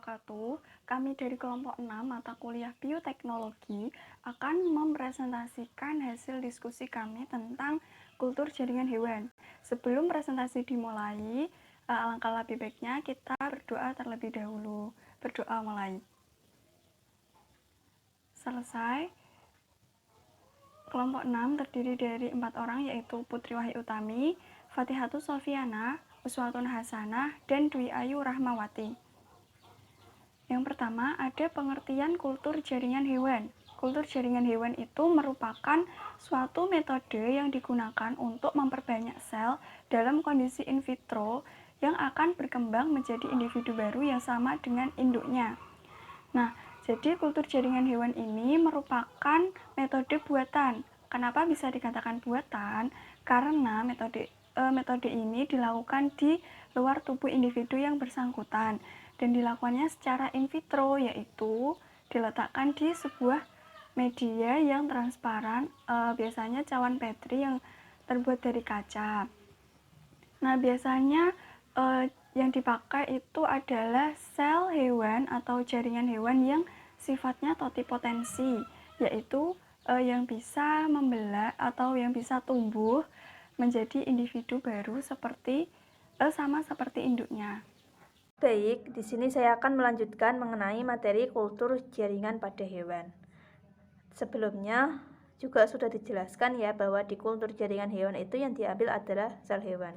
wabarakatuh. Kami dari kelompok 6 mata kuliah bioteknologi akan mempresentasikan hasil diskusi kami tentang kultur jaringan hewan. Sebelum presentasi dimulai, alangkah lebih baiknya kita berdoa terlebih dahulu. Berdoa mulai. Selesai. Kelompok 6 terdiri dari 4 orang, yaitu Putri Wahyu Utami, Fatihatu Sofiana, Uswatun Hasanah, dan Dwi Ayu Rahmawati. Yang pertama, ada pengertian kultur jaringan hewan. Kultur jaringan hewan itu merupakan suatu metode yang digunakan untuk memperbanyak sel dalam kondisi in vitro yang akan berkembang menjadi individu baru yang sama dengan induknya. Nah, jadi kultur jaringan hewan ini merupakan metode buatan. Kenapa bisa dikatakan buatan? Karena metode ini dilakukan di luar tubuh individu yang bersangkutan dan dilakukannya secara in vitro, yaitu diletakkan di sebuah media yang transparan, biasanya cawan Petri yang terbuat dari kaca. Nah, biasanya yang dipakai itu adalah sel hewan atau jaringan hewan yang sifatnya totipotensi, yaitu yang bisa membelah atau yang bisa tumbuh menjadi individu baru sama seperti induknya. Baik, di sini saya akan melanjutkan mengenai materi kultur jaringan pada hewan. Sebelumnya juga sudah dijelaskan ya bahwa di kultur jaringan hewan itu yang diambil adalah sel hewan.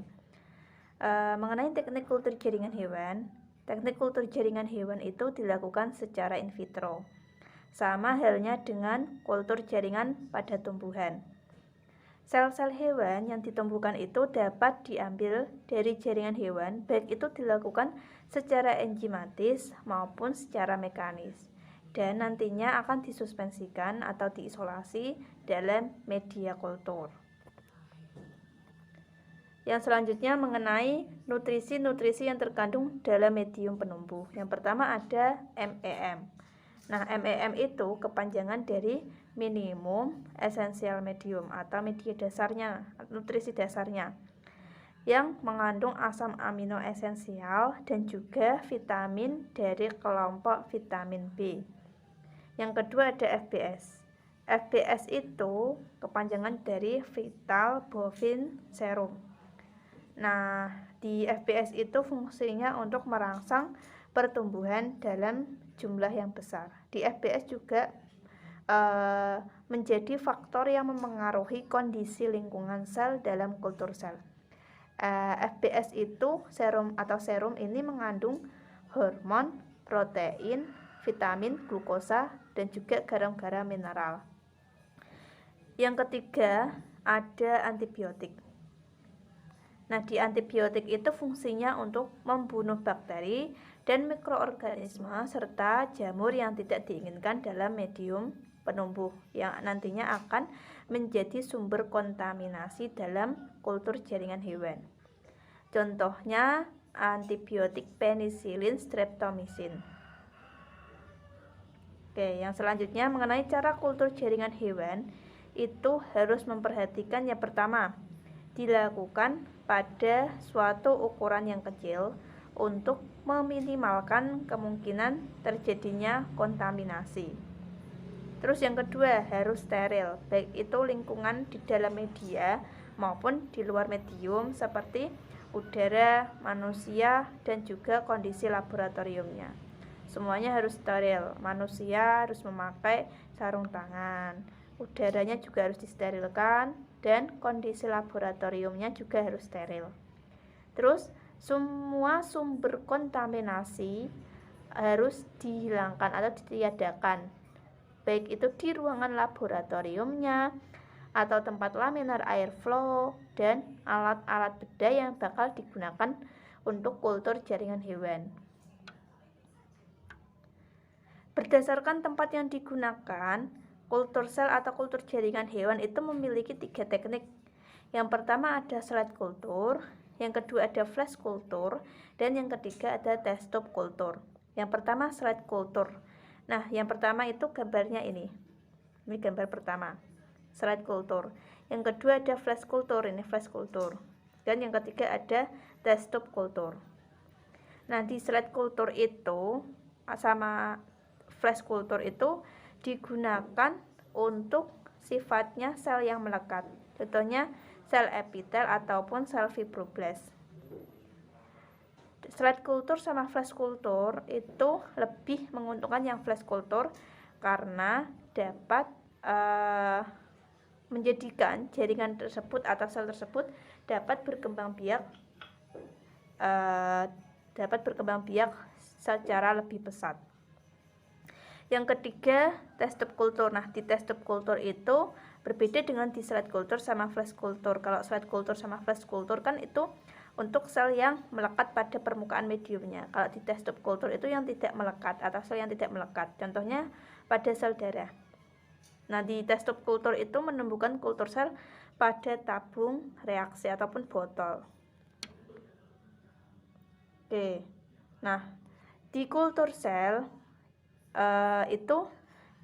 Mengenai teknik kultur jaringan hewan, teknik kultur jaringan hewan itu dilakukan secara in vitro. Sama halnya dengan kultur jaringan pada tumbuhan. Sel-sel hewan yang ditumbuhkan itu dapat diambil dari jaringan hewan, baik itu dilakukan secara enzimatis maupun secara mekanis, dan nantinya akan disuspensikan atau diisolasi dalam media kultur. Yang selanjutnya mengenai nutrisi-nutrisi yang terkandung dalam medium penumbuh. Yang pertama ada MEM. Nah, MEM itu kepanjangan dari minimum essential medium atau media dasarnya, nutrisi dasarnya, yang mengandung asam amino esensial dan juga vitamin dari kelompok vitamin B. Yang kedua ada FBS. FBS itu kepanjangan dari Vital Bovine Serum. Nah, di FBS itu fungsinya untuk merangsang pertumbuhan dalam jumlah yang besar. Di FBS juga menjadi faktor yang memengaruhi kondisi lingkungan sel dalam kultur sel. FBS itu serum ini mengandung hormon, protein, vitamin, glukosa, dan juga garam-garam mineral. Yang ketiga ada antibiotik. Nah, di antibiotik itu fungsinya untuk membunuh bakteri dan mikroorganisme serta jamur yang tidak diinginkan dalam medium penumbuh yang nantinya akan menjadi sumber kontaminasi dalam kultur jaringan hewan. Contohnya antibiotik penicillin, streptomycin. Oke, yang selanjutnya mengenai cara kultur jaringan hewan itu harus memperhatikan yang pertama, dilakukan pada suatu ukuran yang kecil untuk meminimalkan kemungkinan terjadinya kontaminasi. Terus yang kedua harus steril, baik itu lingkungan di dalam media maupun di luar medium seperti udara, manusia, dan juga kondisi laboratoriumnya. Semuanya harus steril. Manusia harus memakai sarung tangan, udaranya juga harus disterilkan, dan kondisi laboratoriumnya juga harus steril. Terus semua sumber kontaminasi harus dihilangkan atau ditiadakan, baik itu di ruangan laboratoriumnya atau tempat laminar airflow dan alat-alat bedah yang bakal digunakan untuk kultur jaringan hewan. Berdasarkan tempat yang digunakan, kultur sel atau kultur jaringan hewan itu memiliki 3 teknik. Yang pertama ada slide kultur, yang kedua ada flash kultur, dan yang ketiga ada test tube kultur. Yang pertama slide kultur. Nah, yang pertama itu gambarnya ini. Ini gambar pertama, slide kultur. Yang kedua ada flash kultur, ini flash kultur. Dan yang ketiga ada test tube kultur. Nah, di slide kultur itu sama flash culture itu digunakan untuk sifatnya sel yang melekat. Contohnya sel epitel ataupun sel fibroblast. Slide culture sama flash culture itu lebih menguntungkan yang flash culture karena dapat menjadikan jaringan tersebut atau sel tersebut dapat berkembang biak secara lebih pesat. Yang ketiga, test tube culture. Nah, di test tube culture itu berbeda dengan di slide culture sama flash culture. Kalau slide culture sama flash culture kan itu untuk sel yang melekat pada permukaan mediumnya. Kalau di test tube culture itu yang tidak melekat atau sel yang tidak melekat. Contohnya pada sel darah. Nah, di test tube culture itu menumbuhkan kultur sel pada tabung reaksi ataupun botol. Oke. Nah, di kultur sel itu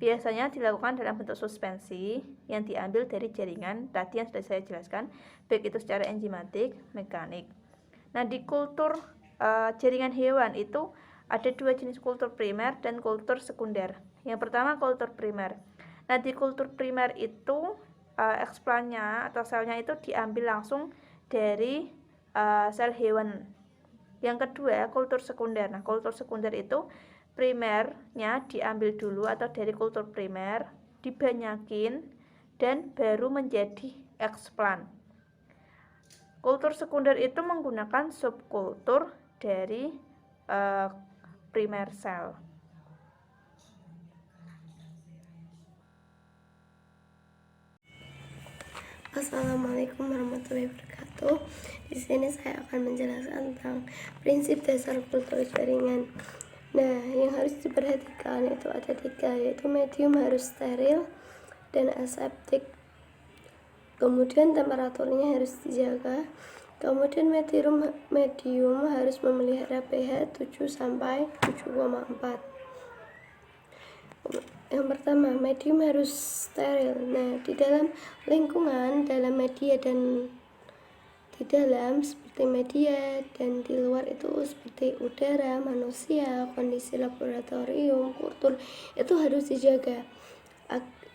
biasanya dilakukan dalam bentuk suspensi yang diambil dari jaringan tadi yang sudah saya jelaskan, baik itu secara enzimatik, mekanik. Nah, di kultur jaringan hewan itu ada dua jenis kultur primer dan kultur sekunder. Yang pertama kultur primer. Nah, di kultur primer itu eksplannya atau selnya itu diambil langsung dari sel hewan. Yang kedua kultur sekunder. Nah, kultur sekunder itu primernya diambil dulu atau dari kultur primer, dibanyakin dan baru menjadi eksplan. Kultur sekunder itu menggunakan subkultur dari primer sel. Assalamualaikum warahmatullahi wabarakatuh. Di sini saya akan menjelaskan tentang prinsip dasar kultur jaringan. Nah, yang harus diperhatikan itu ada 3, yaitu medium harus steril dan aseptik. Kemudian temperaturnya harus dijaga. Kemudian medium harus memelihara pH 7 sampai 7,4. Yang pertama, medium harus steril. Nah, di dalam lingkungan, dalam media dan di dalam seperti media dan di luar itu seperti udara, manusia, kondisi laboratorium, kultur itu harus dijaga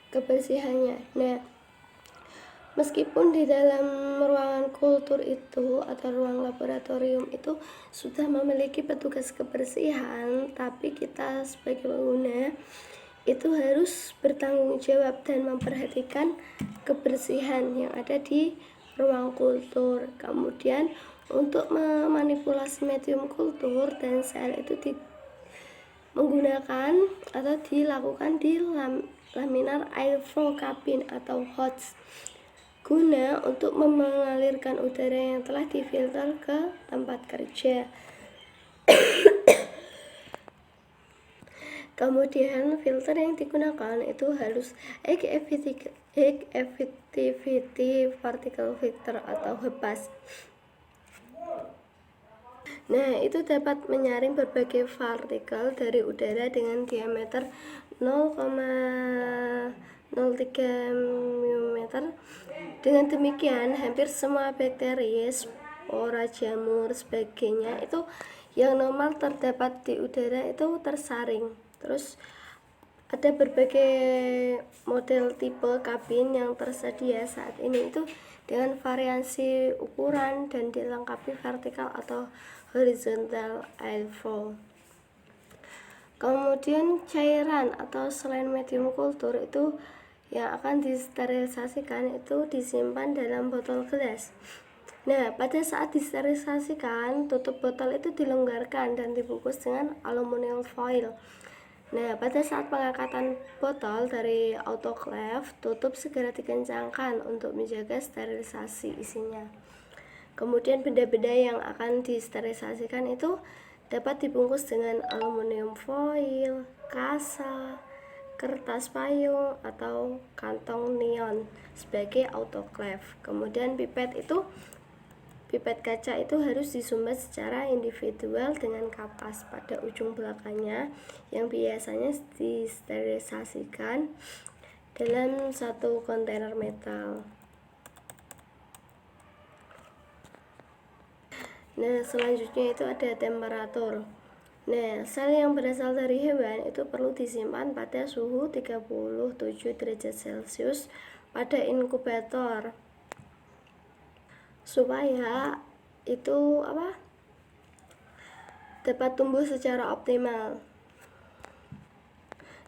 kebersihannya. Nah, meskipun di dalam ruangan kultur itu atau ruang laboratorium itu sudah memiliki petugas kebersihan, tapi kita sebagai pengguna itu harus bertanggung jawab dan memperhatikan kebersihan yang ada di ruang kultur. Kemudian untuk memanipulasi medium kultur dan sel itu menggunakan atau dilakukan di laminar airflow cabin atau HOTS guna untuk mengalirkan udara yang telah difilter ke tempat kerja. Kemudian filter yang digunakan itu harus high effectivity particle filter atau HEPAS. Nah, itu dapat menyaring berbagai partikel dari udara dengan diameter 0,03 mm. Dengan demikian, hampir semua bakteri, spora, jamur, sebagainya itu yang normal terdapat di udara itu tersaring. Terus ada berbagai model tipe kabin yang tersedia saat ini itu dengan variasi ukuran dan dilengkapi vertikal atau horizontal airflow. Kemudian cairan atau selain medium kultur itu yang akan disterilisasikan itu disimpan dalam botol gelas. Nah, pada saat disterilisasikan, tutup botol itu dilonggarkan dan dibungkus dengan aluminium foil. Nah, pada saat pengangkatan botol dari autoclave, tutup segera dikencangkan untuk menjaga sterilisasi isinya. Kemudian benda-benda yang akan disterilisasikan itu dapat dibungkus dengan aluminium foil, kasa, kertas payung, atau kantong neon sebagai autoclave. Kemudian pipet kaca itu harus disumbat secara individual dengan kapas pada ujung belakangnya yang biasanya disterilisasikan dalam satu kontainer metal. Nah, selanjutnya itu ada temperatur. Nah, sel yang berasal dari hewan itu perlu disimpan pada suhu 37 derajat Celcius pada inkubator supaya itu dapat tumbuh secara optimal.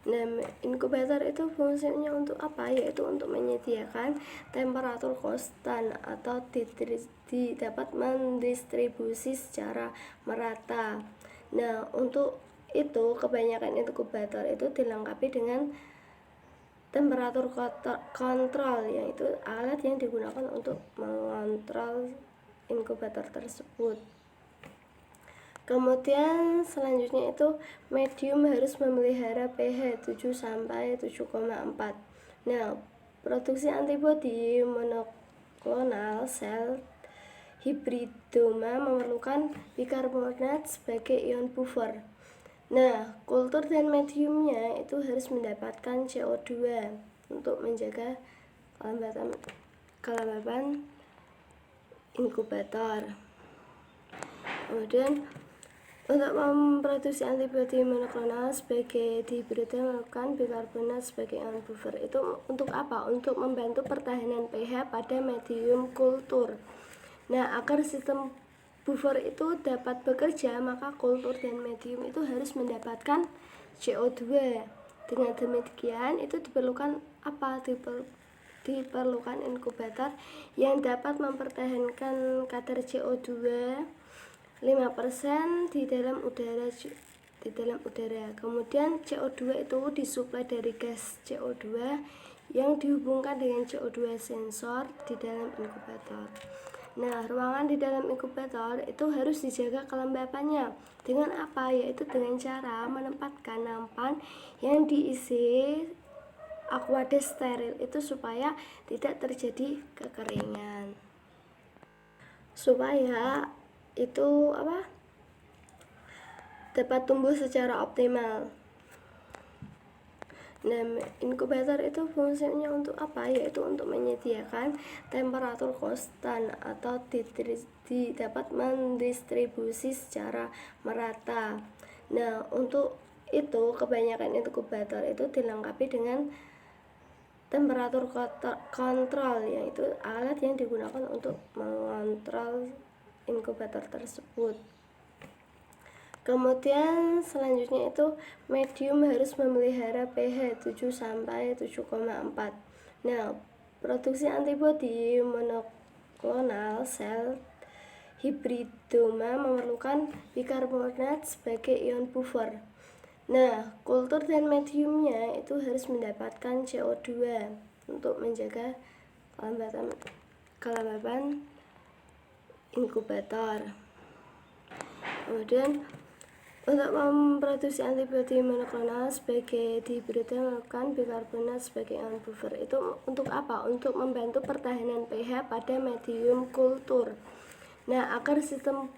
Nah, inkubator itu fungsinya untuk apa? Yaitu untuk menyediakan temperatur konstan atau dapat mendistribusi secara merata. Nah, untuk itu kebanyakan inkubator itu dilengkapi dengan temperatur kontrol, yaitu alat yang digunakan untuk mengontrol inkubator tersebut. Kemudian selanjutnya itu medium harus memelihara pH 7 sampai 7,4. Nah, produksi antibodi monoklonal sel hibridoma memerlukan bikarbonat sebagai ion buffer. Nah, kultur dan mediumnya itu harus mendapatkan CO2 untuk menjaga kelembapan inkubator. Kemudian untuk memproduksi antibodi monoklonal sebagai dihibridoma melakukan bikarbonat sebagai ion buffer. Itu untuk apa? Untuk membantu pertahanan pH pada medium kultur. Nah, agar sistem buffer itu dapat bekerja, maka kultur dan medium itu harus mendapatkan CO2. Dengan demikian, itu diperlukan apa? Diperlukan inkubator yang dapat mempertahankan kadar CO2 5% di dalam udara. Kemudian CO2 itu disuplai dari gas CO2 yang dihubungkan dengan CO2 sensor di dalam inkubator. Nah, ruangan di dalam inkubator itu harus dijaga kelembapannya. Dengan apa? Yaitu dengan cara menempatkan nampan yang diisi aqueous steril itu supaya tidak terjadi kekeringan. Supaya itu dapat tumbuh secara optimal. Nah, inkubator itu fungsinya untuk apa? Yaitu untuk menyediakan temperatur konstan atau dapat mendistribusi secara merata. Nah, untuk itu kebanyakan inkubator itu dilengkapi dengan temperatur kontrol, yaitu alat yang digunakan untuk mengontrol inkubator tersebut. Kemudian selanjutnya itu medium harus memelihara pH 7 sampai 7,4. Nah, produksi antibodi monoklonal sel hibridoma memerlukan bikarbonat sebagai ion buffer. Nah, kultur dan mediumnya itu harus mendapatkan CO2 untuk menjaga kelembapan inkubator. Kemudian untuk memproduksi antibodi monoklonal sebagai dihibridoma melakukan bikarbonat sebagai ion buffer. Itu untuk apa? Untuk membantu pertahanan pH pada medium kultur. Nah, agar sistem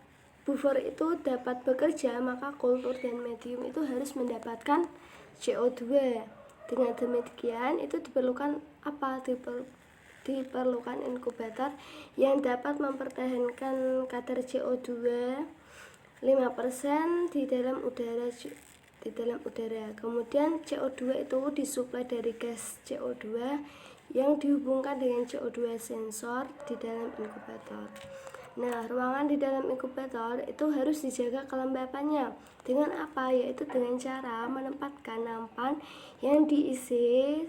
buffer itu dapat bekerja, maka kultur dan medium itu harus mendapatkan CO2. Dengan demikian, itu diperlukan apa? Diperlukan inkubator yang dapat mempertahankan kadar CO2 5% di dalam udara. Kemudian CO2 itu disuplai dari gas CO2 yang dihubungkan dengan CO2 sensor di dalam inkubator. Nah, ruangan di dalam inkubator itu harus dijaga kelembapannya. Dengan apa? Yaitu dengan cara menempatkan nampan yang diisi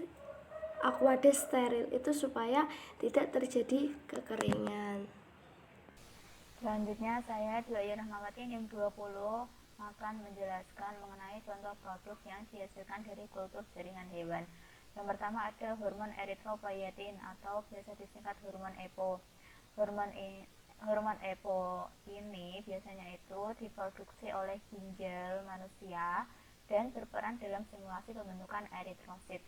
aqueous steril itu supaya tidak terjadi kekeringan. Selanjutnya saya Dwi Ayu Rahmawati yang 20 akan menjelaskan mengenai contoh produk yang dihasilkan dari kultur jaringan hewan. Yang pertama ada hormon eritropoietin atau biasa disingkat hormon EPO. Hormon EPO ini biasanya itu diproduksi oleh ginjal manusia dan berperan dalam stimulasi pembentukan eritrosit.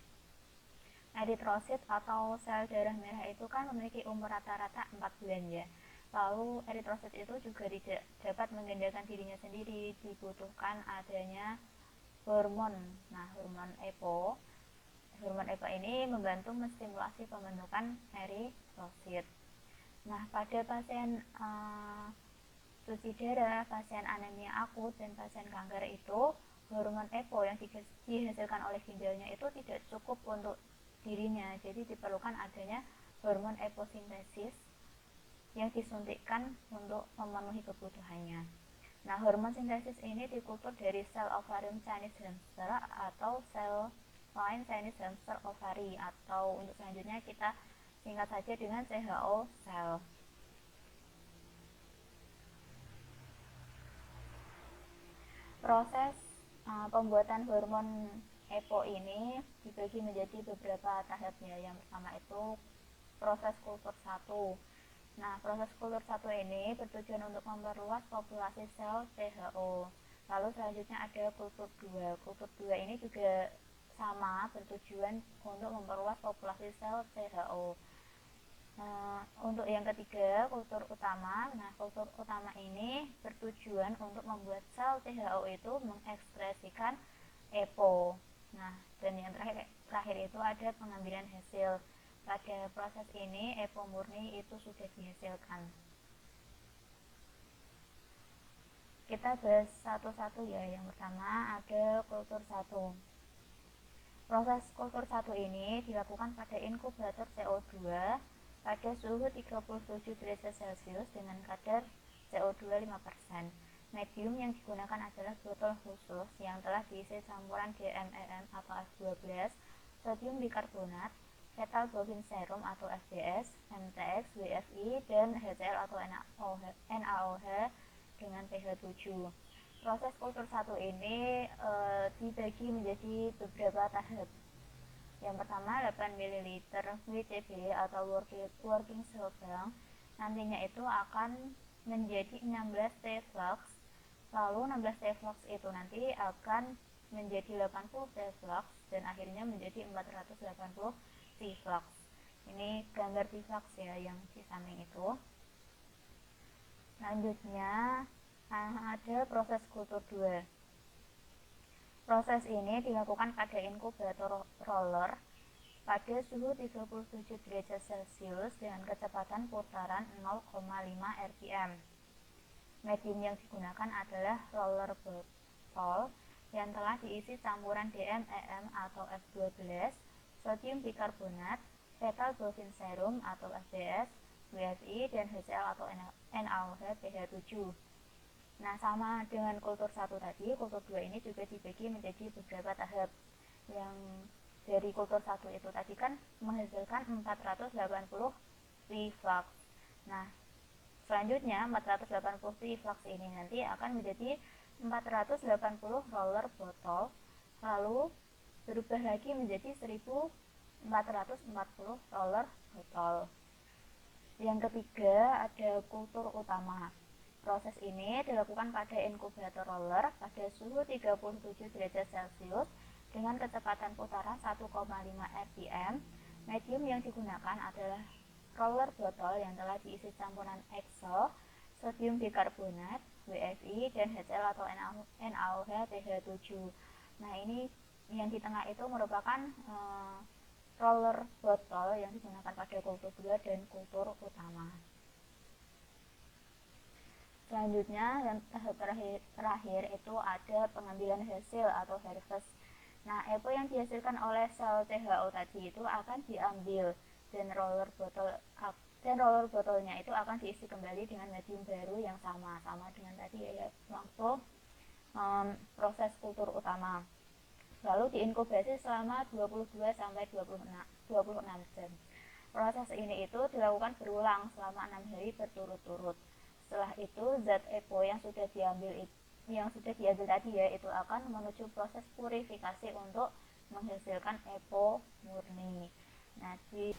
Eritrosit atau sel darah merah itu kan memiliki umur rata-rata 4 bulan ya. Lalu eritrosit itu juga dapat menggandakan dirinya sendiri, dibutuhkan adanya hormon. Nah, hormon EPO ini membantu menstimulasi pembentukan eritrosit. Nah, pada pasien cuci darah, pasien anemia akut, dan pasien kanker itu hormon EPO yang dihasilkan oleh ginjalnya itu tidak cukup untuk dirinya, jadi diperlukan adanya hormon EPO-sintesis yang disuntikkan untuk memenuhi kebutuhannya. Nah, hormon sintesis ini dikultur dari sel ovarium Chinese hamster atau sel lain Chinese hamster ovary, atau untuk selanjutnya kita singkat saja dengan CHO sel. Proses pembuatan hormon EPO ini dibagi menjadi beberapa tahap ya. Yang pertama itu proses kultur 1. Nah, proses kultur 1 ini bertujuan untuk memperluas populasi sel CHO. Lalu selanjutnya ada kultur 2. Kultur 2 ini juga sama, bertujuan untuk memperluas populasi sel CHO. Untuk yang ketiga, kultur utama. Nah, kultur utama ini bertujuan untuk membuat sel CHO itu mengekspresikan EPO. Nah, dan yang terakhir itu ada pengambilan hasil. Pada proses ini, EPO murni itu sudah dihasilkan. Kita bahas satu-satu ya. Yang pertama ada kultur 1. Proses kultur 1 ini dilakukan pada inkubator CO2 pada suhu 37 derajat Celcius dengan kadar CO2 5%. Medium yang digunakan adalah botol khusus yang telah diisi campuran DMEM atau F12, sodium bikarbonat, fetal bovine serum atau FBS, MTX, WFI, dan HCl atau NaOH dengan pH 7. Proses kultur 1 ini dibagi menjadi beberapa tahap. Yang pertama 8 ml WCB atau working cell bank, nantinya itu akan menjadi 16 T-flux, lalu 16 T-flux itu nanti akan menjadi 80 T-flux dan akhirnya menjadi 480 T-flux. Ini gambar T-flux ya yang di samping itu. Selanjutnya ada proses kultur 2. Proses ini dilakukan pada inkubator roller pada suhu 37 derajat Celcius dengan kecepatan putaran 0,5 rpm. Medium yang digunakan adalah roller botol yang telah diisi campuran DMEM atau F12, sodium bikarbonat, fetal bovine serum atau FBS, WFI, dan HCl atau NaOH pH 7. Nah, sama dengan kultur 1 tadi, kultur 2 ini juga dibagi menjadi beberapa tahap. Yang dari kultur 1 itu tadi kan menghasilkan 480 T-flux. Nah, selanjutnya 480 T-flux ini nanti akan menjadi 480 roller botol, lalu berubah lagi menjadi 1440 roller botol. Yang ketiga ada kultur utama. Proses ini dilakukan pada inkubator roller pada suhu 37 derajat Celcius dengan kecepatan putaran 1,5 rpm. Medium yang digunakan adalah roller botol yang telah diisi campuran EXO, sodium bikarbonat, WFI, dan HCl atau NaOH pH 7. Nah, ini yang di tengah itu merupakan roller botol yang digunakan pada kultur 2 dan kultur utama. Selanjutnya, yang tahap terakhir itu ada pengambilan hasil atau harvest. Nah, EPO yang dihasilkan oleh sel CHO tadi itu akan diambil dan roller botolnya itu akan diisi kembali dengan medium baru yang sama dengan tadi ya waktu proses kultur utama. Lalu diinkubasi selama 22 sampai 26 jam. Proses ini itu dilakukan berulang selama 6 hari berturut-turut. Setelah itu zat EPO yang sudah diambil tadi ya itu akan menuju proses purifikasi untuk menghasilkan EPO murni. Nah, di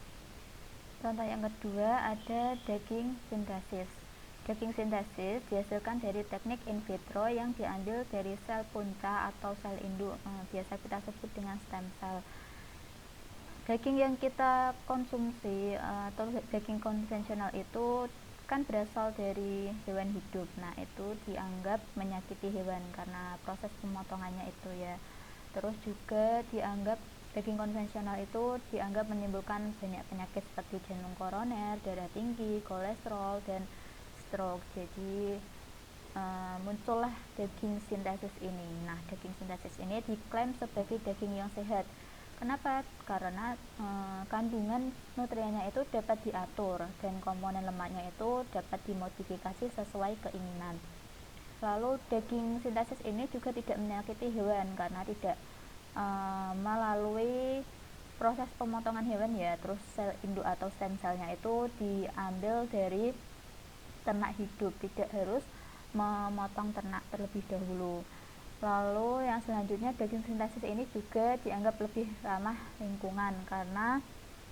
contoh yang kedua ada daging sintesis. Daging sintesis dihasilkan dari teknik in vitro yang diambil dari sel punca atau sel induk, biasa kita sebut dengan stem cell. Daging yang kita konsumsi atau daging konvensional itu kan berasal dari hewan hidup. Nah, itu dianggap menyakiti hewan karena proses pemotongannya itu ya. Terus juga dianggap daging konvensional itu dianggap menimbulkan banyak penyakit seperti jantung koroner, darah tinggi, kolesterol, dan stroke. Jadi muncullah daging sintesis ini. Nah, daging sintesis ini diklaim sebagai daging yang sehat. Kenapa? Karena kandungan nutriennya itu dapat diatur dan komponen lemaknya itu dapat dimodifikasi sesuai keinginan. Lalu daging sintesis ini juga tidak menyakiti hewan karena tidak melalui proses pemotongan hewan ya. Terus sel induk atau stem cellnya itu diambil dari ternak hidup, tidak harus memotong ternak terlebih dahulu. Lalu yang selanjutnya, daging sintesis ini juga dianggap lebih ramah lingkungan karena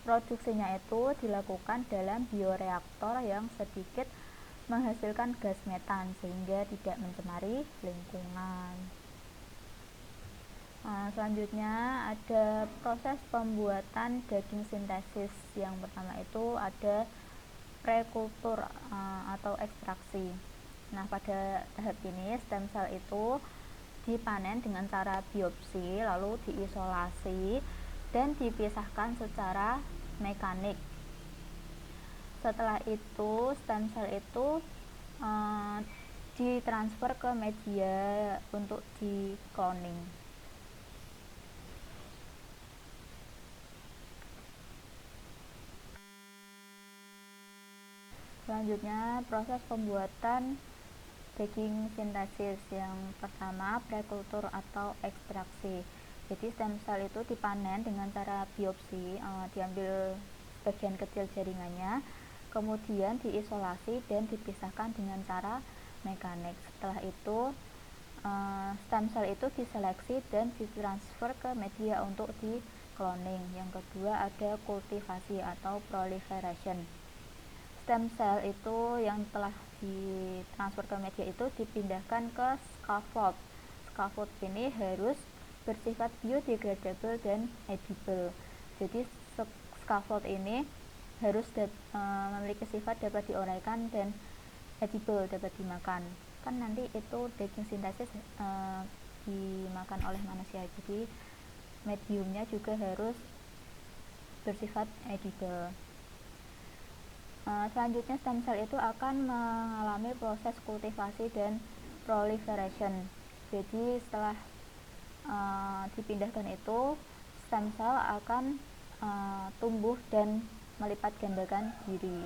produksinya itu dilakukan dalam bioreaktor yang sedikit menghasilkan gas metan sehingga tidak mencemari lingkungan. Selanjutnya ada proses pembuatan daging sintesis. Yang pertama itu ada prekultur atau ekstraksi. Nah, pada tahap ini stem cell itu dipanen dengan cara biopsi, lalu diisolasi dan dipisahkan secara mekanik. Setelah itu stem cell itu ditransfer ke media untuk di cloning. Selanjutnya proses pembuatan daging sintesis. Yang pertama prekultur atau ekstraksi. Jadi stem cell itu dipanen dengan cara biopsi, diambil bagian kecil jaringannya, kemudian diisolasi dan dipisahkan dengan cara mekanik. Setelah itu stem cell itu diseleksi dan ditransfer ke media untuk di cloning. Yang kedua ada kultivasi atau proliferation. Stem cell itu yang telah ditransfer ke media itu dipindahkan ke scaffold. Scaffold ini harus bersifat biodegradable dan edible. Jadi scaffold ini harus memiliki sifat dapat diuraikan dan edible, dapat dimakan. Kan nanti itu daging sintesis dimakan oleh manusia. Jadi mediumnya juga harus bersifat edible. Selanjutnya stem cell itu akan mengalami proses kultivasi dan proliferation. Jadi setelah dipindahkan itu stem cell akan tumbuh dan melipat gandakan diri.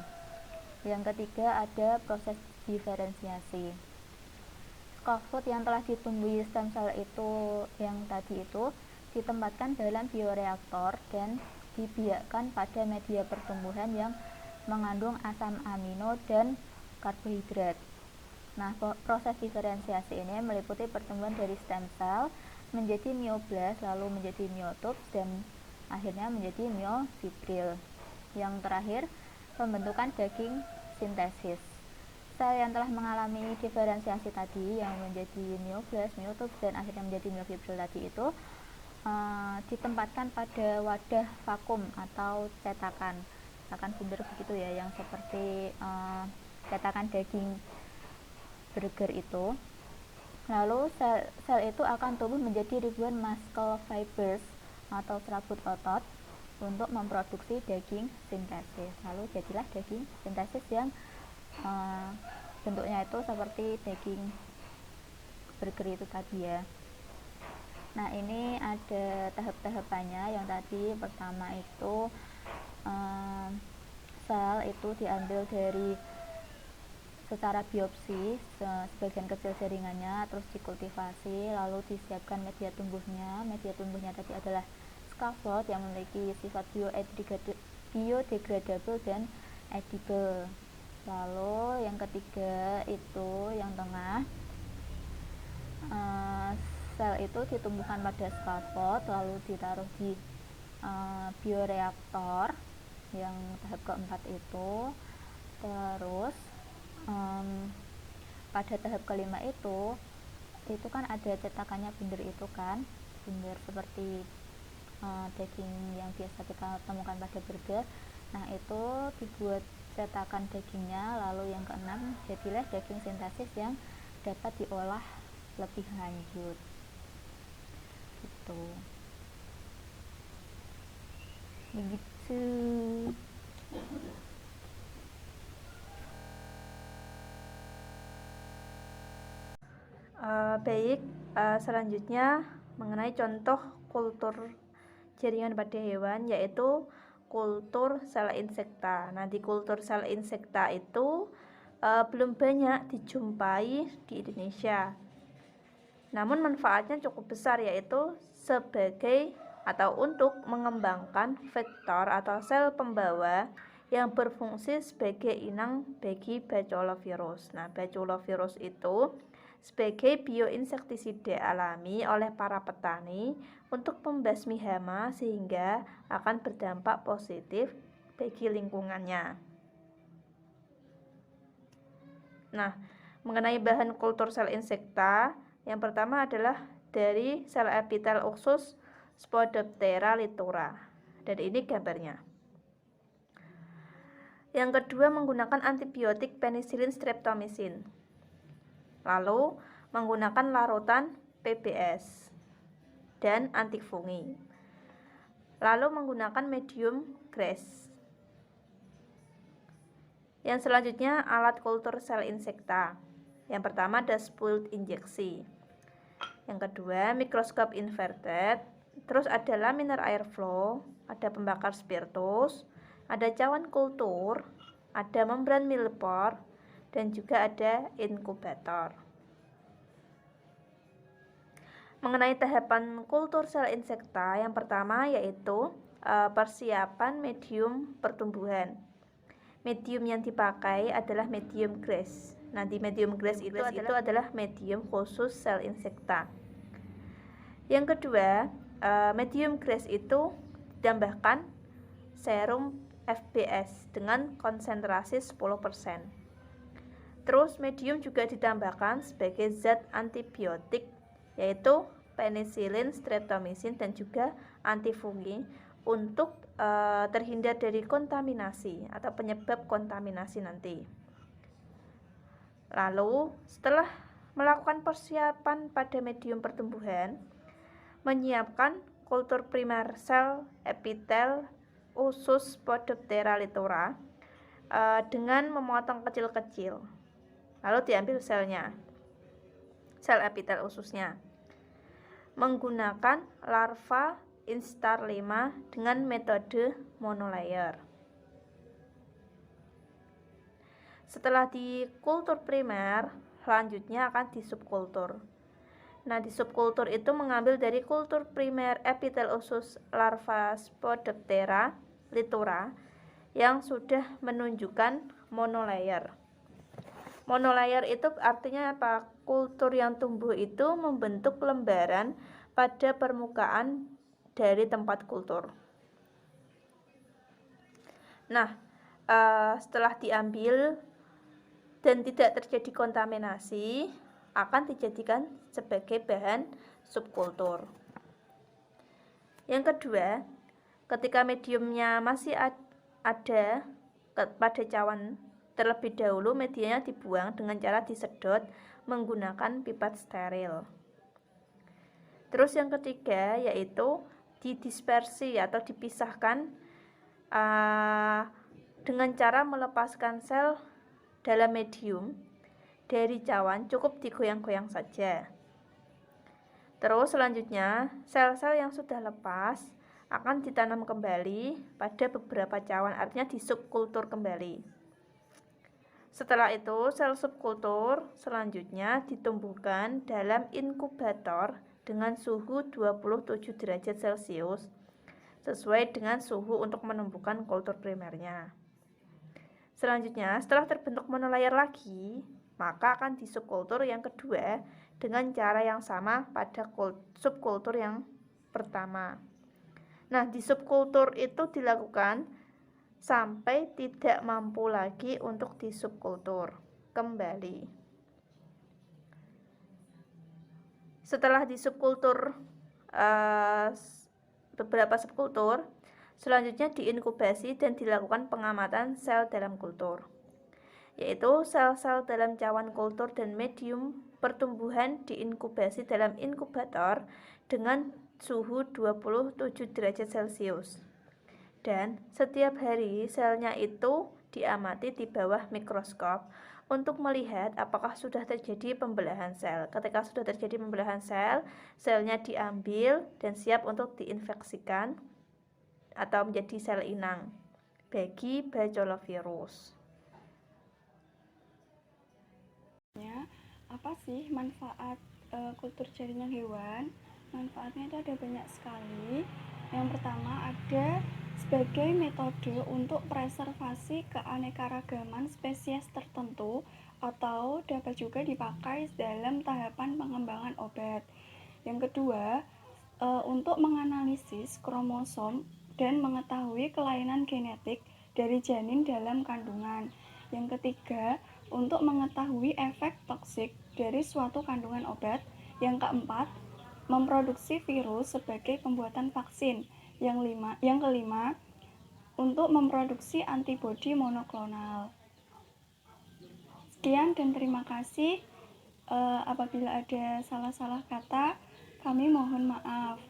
Yang ketiga ada proses diferensiasi. Scaffold yang telah ditumbuhi stem cell itu yang tadi itu ditempatkan dalam bioreaktor dan dibiakkan pada media pertumbuhan yang mengandung asam amino dan karbohidrat. Nah, proses diferensiasi ini meliputi pertumbuhan dari stem cell menjadi mioblast, lalu menjadi miotubes, dan akhirnya menjadi miofibril. Yang terakhir, pembentukan daging sintesis. Sel yang telah mengalami diferensiasi tadi yang menjadi mioblast, miotubes, dan akhirnya menjadi miofibril tadi itu ditempatkan pada wadah vakum atau cetakan bundar begitu ya, yang seperti cetakan daging burger itu. Lalu sel itu akan tumbuh menjadi ribuan muscle fibers atau serabut otot untuk memproduksi daging sintesis. Lalu jadilah daging sintesis yang bentuknya itu seperti daging burger itu tadi ya. Nah, ini ada tahap-tahapannya. Yang tadi pertama itu sel itu diambil dari secara biopsi sebagian kecil jaringannya, terus dikultivasi, lalu disiapkan media tumbuhnya. Media tumbuhnya tadi adalah scaffold yang memiliki sifat biodegradable dan edible. Lalu yang ketiga itu yang tengah, sel itu ditumbuhkan pada scaffold lalu ditaruh di bioreaktor yang tahap keempat itu. Terus pada tahap kelima itu kan ada cetakannya bundar itu kan, bundar seperti daging yang biasa kita temukan pada burger. Nah, itu dibuat cetakan dagingnya. Lalu yang keenam, jadilah daging sintesis yang dapat diolah lebih lanjut gitu. Begitu. Selanjutnya mengenai contoh kultur jaringan pada hewan, yaitu kultur sel insekta. Nah, di kultur sel insekta itu belum banyak dijumpai di Indonesia. Namun manfaatnya cukup besar, yaitu sebagai atau untuk mengembangkan vektor atau sel pembawa yang berfungsi sebagai inang bagi baculovirus. Nah, baculovirus itu sebagai bioinsektisida alami oleh para petani untuk membasmi hama sehingga akan berdampak positif bagi lingkungannya. Nah, mengenai bahan kultur sel insekta, yang pertama adalah dari sel epitel usus Spodoptera litura. Dan ini gambarnya. Yang kedua menggunakan antibiotik penisilin streptomycin. Lalu menggunakan larutan PBS dan antifungi. Lalu menggunakan medium grass. Yang selanjutnya alat kultur sel insekta. Yang pertama ada spooled injeksi. Yang kedua mikroskop inverted. Terus ada laminar airflow, ada pembakar spiritus, ada cawan kultur, ada membran millipore, dan juga ada inkubator. Mengenai tahapan kultur sel insekta, yang pertama yaitu persiapan medium pertumbuhan. Medium yang dipakai adalah medium grass. Nah, di medium grass itu adalah medium khusus sel insekta. Yang kedua, medium grass itu ditambahkan serum FBS dengan konsentrasi 10%. Terus medium juga ditambahkan sebagai zat antibiotik, yaitu penisilin streptomycin dan juga antifungi untuk terhindar dari kontaminasi atau penyebab kontaminasi nanti. Lalu setelah melakukan persiapan pada medium pertumbuhan, menyiapkan kultur primer sel epitel usus Spodoptera litura dengan memotong kecil-kecil. Lalu diambil selnya, sel epitel ususnya, menggunakan larva instar 5 dengan metode monolayer. Setelah di kultur primer, selanjutnya akan di subkultur. Nah, di subkultur itu mengambil dari kultur primer epitel usus larva Spodoptera litura yang sudah menunjukkan monolayer. Monolayer itu artinya apa? Kultur yang tumbuh itu membentuk lembaran pada permukaan dari tempat kultur. Nah, setelah diambil dan tidak terjadi kontaminasi, akan dijadikan sebagai bahan subkultur. Yang kedua, ketika mediumnya masih ada pada cawan, terlebih dahulu medianya dibuang dengan cara disedot menggunakan pipet steril. Terus yang ketiga yaitu didispersi atau dipisahkan dengan cara melepaskan sel dalam medium dari cawan, cukup digoyang-goyang saja. Terus selanjutnya sel-sel yang sudah lepas akan ditanam kembali pada beberapa cawan, artinya di subkultur kembali. Setelah itu sel subkultur selanjutnya ditumbuhkan dalam inkubator dengan suhu 27 derajat Celcius sesuai dengan suhu untuk menumbuhkan kultur primernya. Selanjutnya setelah terbentuk monolayer lagi, maka akan di subkultur yang kedua dengan cara yang sama pada subkultur yang pertama. Nah, di subkultur itu dilakukan sampai tidak mampu lagi untuk di subkultur kembali. Setelah di subkultur beberapa subkultur, selanjutnya diinkubasi dan dilakukan pengamatan sel dalam kultur, yaitu sel-sel dalam cawan kultur dan medium pertumbuhan diinkubasi dalam inkubator dengan suhu 27 derajat Celcius. Dan setiap hari selnya itu diamati di bawah mikroskop untuk melihat apakah sudah terjadi pembelahan sel. Ketika sudah terjadi pembelahan sel, selnya diambil dan siap untuk diinfeksikan atau menjadi sel inang bagi baculovirus. Apa sih manfaat kultur jaringan hewan? Manfaatnya itu ada banyak sekali. Yang pertama ada sebagai metode untuk preservasi keanekaragaman spesies tertentu atau dapat juga dipakai dalam tahapan pengembangan obat. Yang kedua, untuk menganalisis kromosom dan mengetahui kelainan genetik dari janin dalam kandungan. Yang ketiga, untuk mengetahui efek toksik dari suatu kandungan obat. Yang keempat, memproduksi virus sebagai pembuatan vaksin. Yang kelima, untuk memproduksi antibodi monoklonal. Sekian dan terima kasih. Apabila ada salah-salah kata, kami mohon maaf.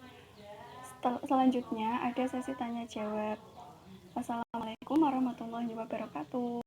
Selanjutnya ada sesi tanya jawab. Wassalamualaikum warahmatullahi wabarakatuh.